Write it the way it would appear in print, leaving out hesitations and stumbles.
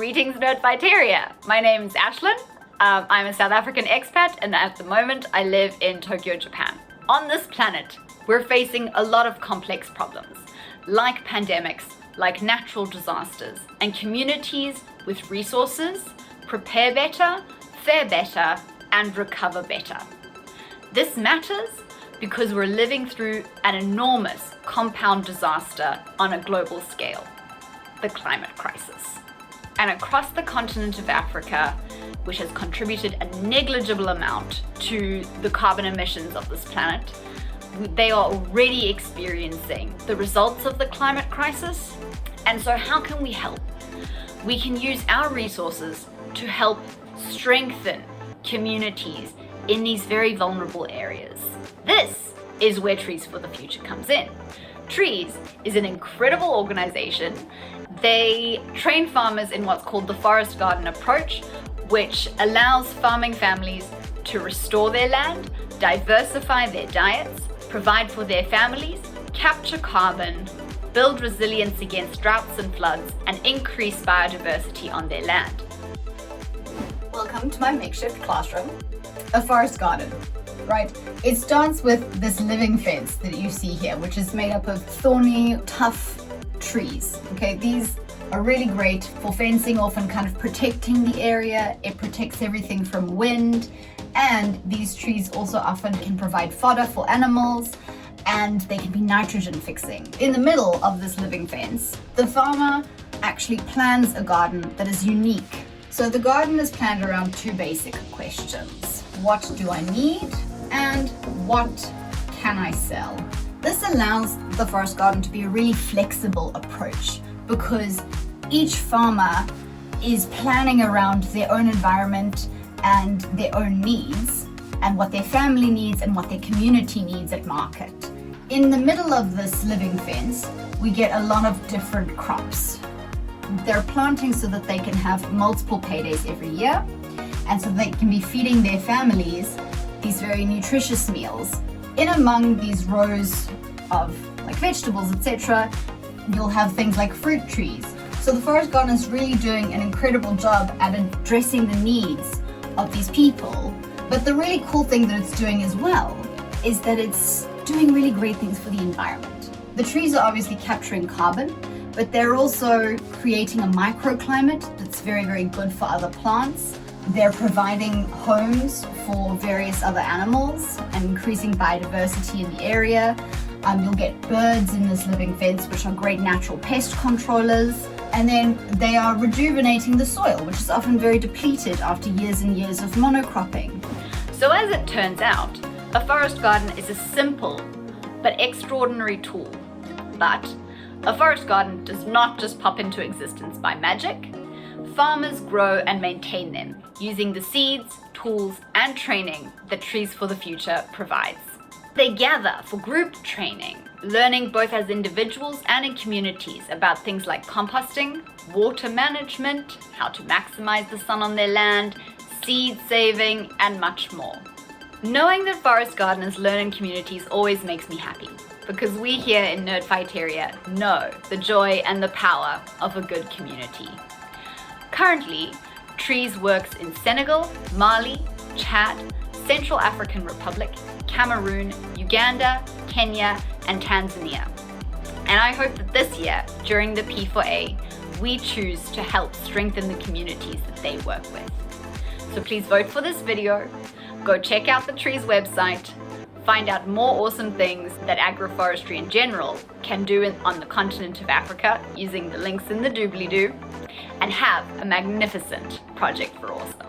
Greetings Nerdfighteria! My name's Ashlyn. I'm a South African expat and at the moment I live in Tokyo, Japan. On this planet, we're facing a lot of complex problems, like pandemics, like natural disasters, and communities with resources prepare better, fare better, and recover better. This matters because we're living through an enormous compound disaster on a global scale, the climate crisis. And across the continent of Africa, which has contributed a negligible amount to the carbon emissions of this planet, they are already experiencing the results of the climate crisis. And so how can we help? We can use our resources to help strengthen communities in these very vulnerable areas. This is where Trees for the Future comes in. Trees is an incredible organization. They train farmers in what's called the forest garden approach, which allows farming families to restore their land, diversify their diets, provide for their families, capture carbon, build resilience against droughts and floods, and increase biodiversity on their land. Welcome to my makeshift classroom, a forest garden. Right, it starts with this living fence that you see here, which is made up of thorny, tough trees. Okay, these are really great for fencing off and kind of protecting the area. It protects everything from wind, and these trees also often can provide fodder for animals, and they can be nitrogen fixing. In the middle of this living fence, the farmer actually plans a garden that is unique. So the garden is planned around two basic questions. What do I need? And what can I sell? This allows the forest garden to be a really flexible approach because each farmer is planning around their own environment and their own needs and what their family needs and what their community needs at market. In the middle of this living fence, we get a lot of different crops. They're planting so that they can have multiple paydays every year and so they can be feeding their families these very nutritious meals. In among these rows of like vegetables, etc., you'll have things like fruit trees. So the forest garden is really doing an incredible job at addressing the needs of these people. But the really cool thing that it's doing as well is that it's doing really great things for the environment. The trees are obviously capturing carbon, but they're also creating a microclimate that's very, very good for other plants. They're providing homes for various other animals and increasing biodiversity in the area. You'll get birds in this living fence, which are great natural pest controllers. And then they are rejuvenating the soil, which is often very depleted after years and years of monocropping. So as it turns out, a forest garden is a simple but extraordinary tool. But a forest garden does not just pop into existence by magic. Farmers grow and maintain them using the seeds, tools, and training that Trees for the Future provides. They gather for group training, learning both as individuals and in communities about things like composting, water management, how to maximize the sun on their land, seed saving, and much more. Knowing that forest gardeners learn in communities always makes me happy, because we here in Nerdfighteria know the joy and the power of a good community. Currently, Trees works in Senegal, Mali, Chad, Central African Republic, Cameroon, Uganda, Kenya, and Tanzania. And I hope that this year, during the P4A, we choose to help strengthen the communities that they work with. So please vote for this video, go check out the Trees website, find out more awesome things that agroforestry in general can do on the continent of Africa using the links in the doobly-doo, and have a magnificent Project for Awesome.